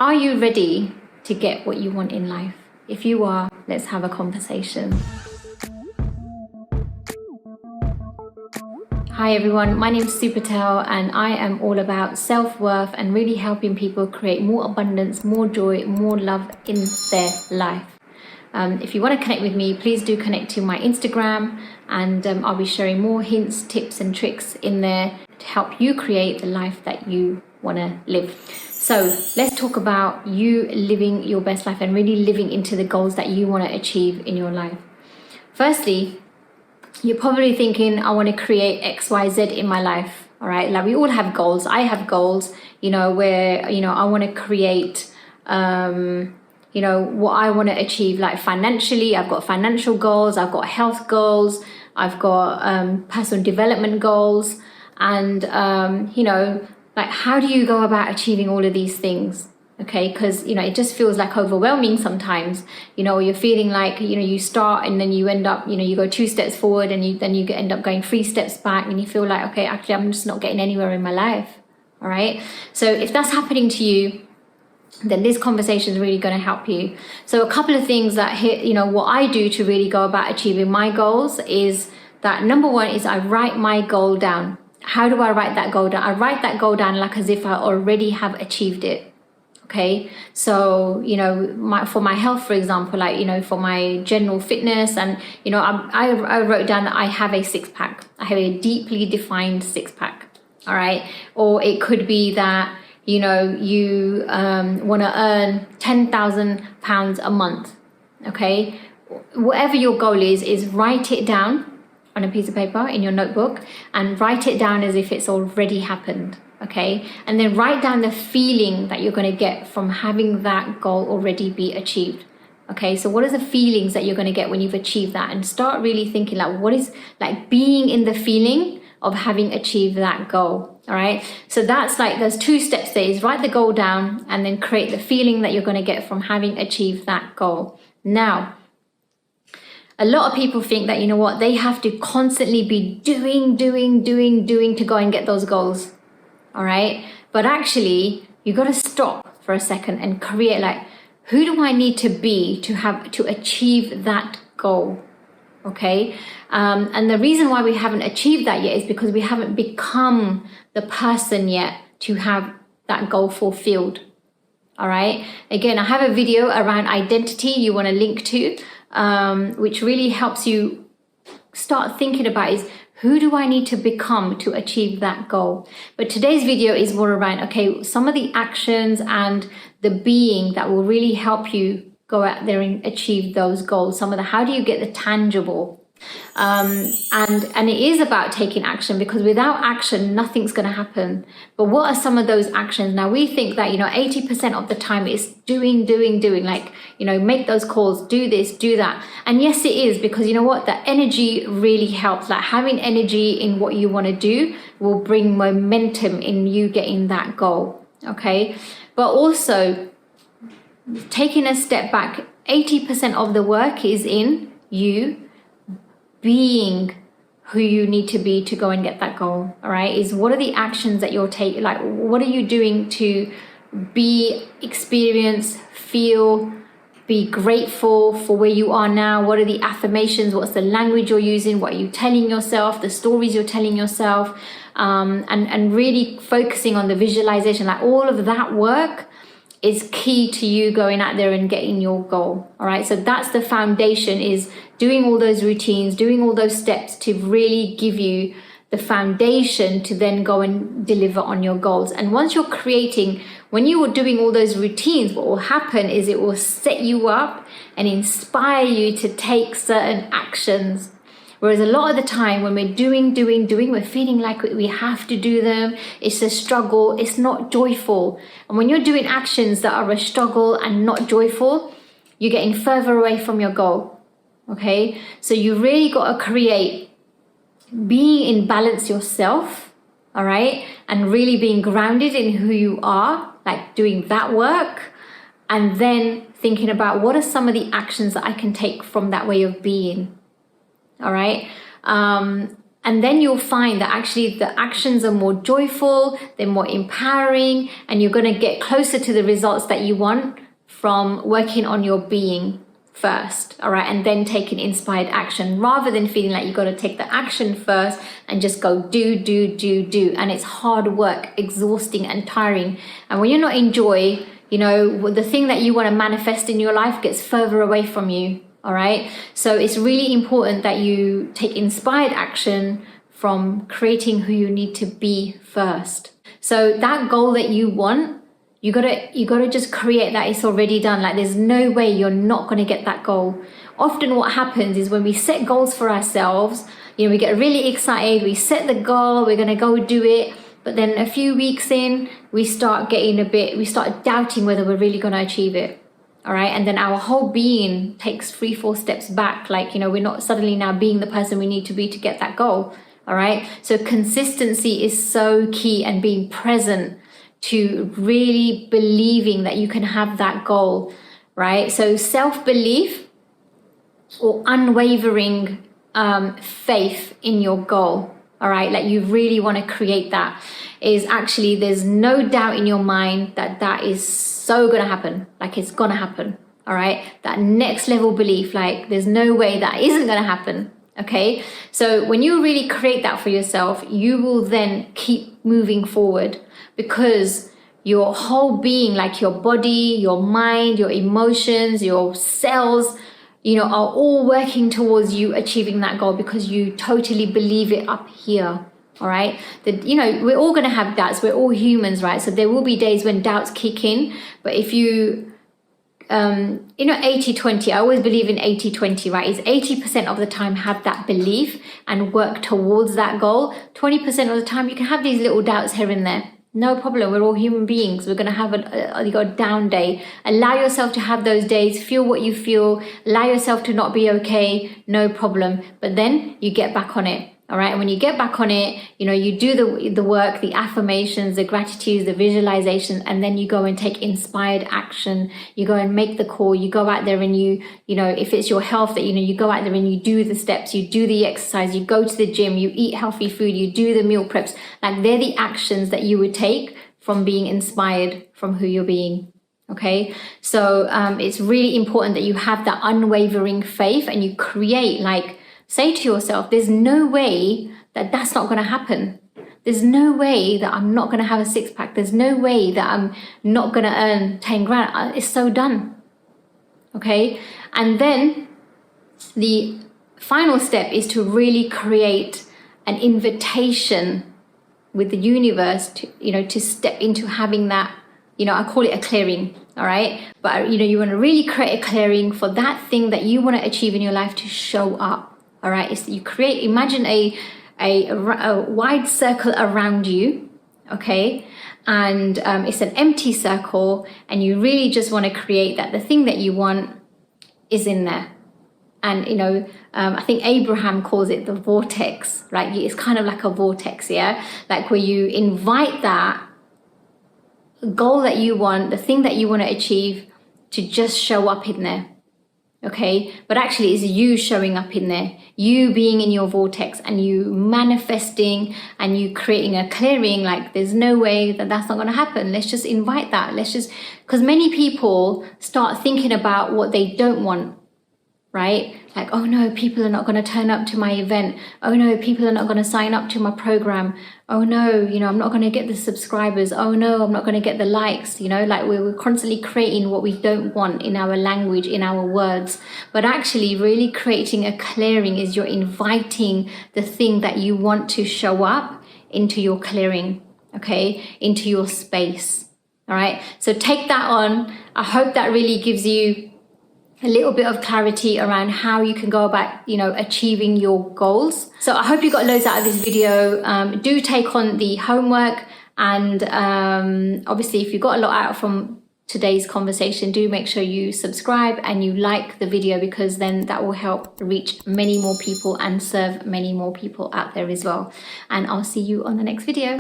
Are you ready to get what you want in life? If you are, let's have a conversation. Hi everyone, my name is Su Patel and I am all about self-worth and really helping people create more abundance, more joy, more love in their life. If you want to connect with me, please do connect to my Instagram, and I'll be sharing more hints, tips and tricks in there to help you create the life that you want to live. So let's talk about you living your best life and really living into the goals that you want to achieve in your life. Firstly, you're probably thinking, I want to create X, Y, Z in my life. All right. Like we all have goals. I have goals, where, I want to create, what I want to achieve, like financially. I've got financial goals. I've got health goals. I've got personal development goals. And, like, how do you go about achieving all of these things? Okay, because it just feels like overwhelming sometimes. You're feeling like you start and then you end up you go 2 steps forward and then you end up going 3 steps back, and you feel like, okay, actually I'm just not getting anywhere in my life. All right, so if that's happening to you, then this conversation is really going to help you. So a couple of things that what I do to really go about achieving my goals is that number one is I write my goal down. How do I write that goal down? I write that goal down like as if I already have achieved it. Okay, so for my health, for example, like for my general fitness, and I wrote down that I have a 6-pack. I have a deeply defined 6-pack. All right, or it could be that you want to earn £10,000 a month. Okay, whatever your goal is write it down on a piece of paper in your notebook and write it down as if it's already happened. Okay, and then write down the feeling that you're going to get from having that goal already be achieved. Okay, so what are the feelings that you're going to get when you've achieved that? And start really thinking like, what is like being in the feeling of having achieved that goal. All right, so that's like there's 2 steps there, is write the goal down and then create the feeling that you're going to get from having achieved that goal. Now, a lot of people think that they have to constantly be doing to go and get those goals. All right, but actually you got to stop for a second and create like, who do I need to be to achieve that goal? Okay, and the reason why we haven't achieved that yet is because we haven't become the person yet to have that goal fulfilled. All right, again, I have a video around identity you want to link to, which really helps you start thinking about is, who do I need to become to achieve that goal? But today's video is more around, okay, some of the actions and the being that will really help you go out there and achieve those goals. Some of the, how do you get the tangible? And it is about taking action, because without action, nothing's going to happen. But what are some of those actions? Now we think that, 80% of the time is doing, like, make those calls, do this, do that. And yes, it is, because the energy really helps. Like having energy in what you want to do will bring momentum in you getting that goal. Okay. But also taking a step back, 80% of the work is in you being who you need to be to go and get that goal. All right, is what are the actions that you're taking? Like, what are you doing to be, experience, feel, be grateful for where you are now? What are the affirmations? What's the language you're using? What are you telling yourself? The stories you're telling yourself, and really focusing on the visualization. Like all of that work is key to you going out there and getting your goal. All right, so that's the foundation, is doing all those routines, doing all those steps to really give you the foundation to then go and deliver on your goals. And once you're creating, when you are doing all those routines, what will happen is it will set you up and inspire you to take certain actions. Whereas a lot of the time when we're doing, we're feeling like we have to do them. It's a struggle. It's not joyful. And when you're doing actions that are a struggle and not joyful, you're getting further away from your goal. Okay, so you really got to create being in balance yourself. All right, and really being grounded in who you are, like doing that work, and then thinking about what are some of the actions that I can take from that way of being. All right, And then you'll find that actually the actions are more joyful, they're more empowering, and you're going to get closer to the results that you want from working on your being first, all right, and then taking inspired action, rather than feeling like you've got to take the action first and just go do. And it's hard work, exhausting and tiring. And when you're not in joy, you know, the thing that you want to manifest in your life gets further away from you. All right. So it's really important that you take inspired action from creating who you need to be first. So that goal that you want, you gotta just create that it's already done. Like there's no way you're not gonna get that goal. Often what happens is when we set goals for ourselves, you know, we get really excited, we set the goal, we're gonna go do it. But then a few weeks in, we start doubting whether we're really gonna achieve it. All right. And then our whole being takes 3-4 steps back. Like, you know, we're not suddenly now being the person we need to be to get that goal. All right. So consistency is so key, and being present to really believing that you can have that goal. Right. So self-belief or unwavering faith in your goal. All right. Like you really want to create that, is actually there's no doubt in your mind that that is so gonna happen. Like it's gonna happen. All right. That next level belief, like there's no way that isn't gonna happen. Okay. So when you really create that for yourself, you will then keep moving forward, because your whole being, like your body, your mind, your emotions, your cells, you know, are all working towards you achieving that goal, because you totally believe it up here. All right. That, you know, we're all going to have doubts. We're all humans, right? So there will be days when doubts kick in. But if you, you know, 80-20, I always believe in 80-20, right? Is 80% of the time have that belief and work towards that goal. 20% of the time you can have these little doubts here and there. No problem. We're all human beings. We're going to have a down day. Allow yourself to have those days. Feel what you feel. Allow yourself to not be okay. No problem. But then you get back on it. All right. And when you get back on it, you know, you do the work, the affirmations, the gratitudes, the visualization, and then you go and take inspired action. You go and make the call. You go out there and you know, if it's your health, that, you know, you go out there and you do the steps, you do the exercise, you go to the gym, you eat healthy food, you do the meal preps. Like they're the actions that you would take from being inspired from who you're being. Okay. So it's really important that you have that unwavering faith, and you create, like, say to yourself, there's no way that that's not going to happen. There's no way that I'm not going to have a 6-pack. There's no way that I'm not going to earn 10 grand. It's so done. Okay. And then the final step is to really create an invitation with the universe to, you know, to step into having that, you know, I call it a clearing. All right. But, you know, you want to really create a clearing for that thing that you want to achieve in your life to show up. All right. It's, you create, imagine a wide circle around you. Okay. And it's an empty circle, and you really just want to create that the thing that you want is in there. And, you know, I think Abraham calls it the vortex, right? It's kind of like a vortex. Yeah. Like where you invite that goal that you want, the thing that you want to achieve, to just show up in there. Okay. But actually it's you showing up in there, you being in your vortex, and you manifesting, and you creating a clearing. Like there's no way that that's not going to happen. Let's just invite that. Let's just, because many people start thinking about what they don't want, right? Like, oh no, people are not going to turn up to my event. Oh no, people are not going to sign up to my program. Oh no, you know, I'm not going to get the subscribers. Oh no, I'm not going to get the likes. You know, like we're constantly creating what we don't want in our language, in our words. But actually really creating a clearing is you're inviting the thing that you want to show up into your clearing, okay, into your space. All right. So take that on. I hope that really gives you a little bit of clarity around how you can go about, you know, achieving your goals. So I hope you got loads out of this video. Do take on the homework, and obviously if you got a lot out from today's conversation, do make sure you subscribe and you like the video, because then that will help reach many more people and serve many more people out there as well. And I'll see you on the next video.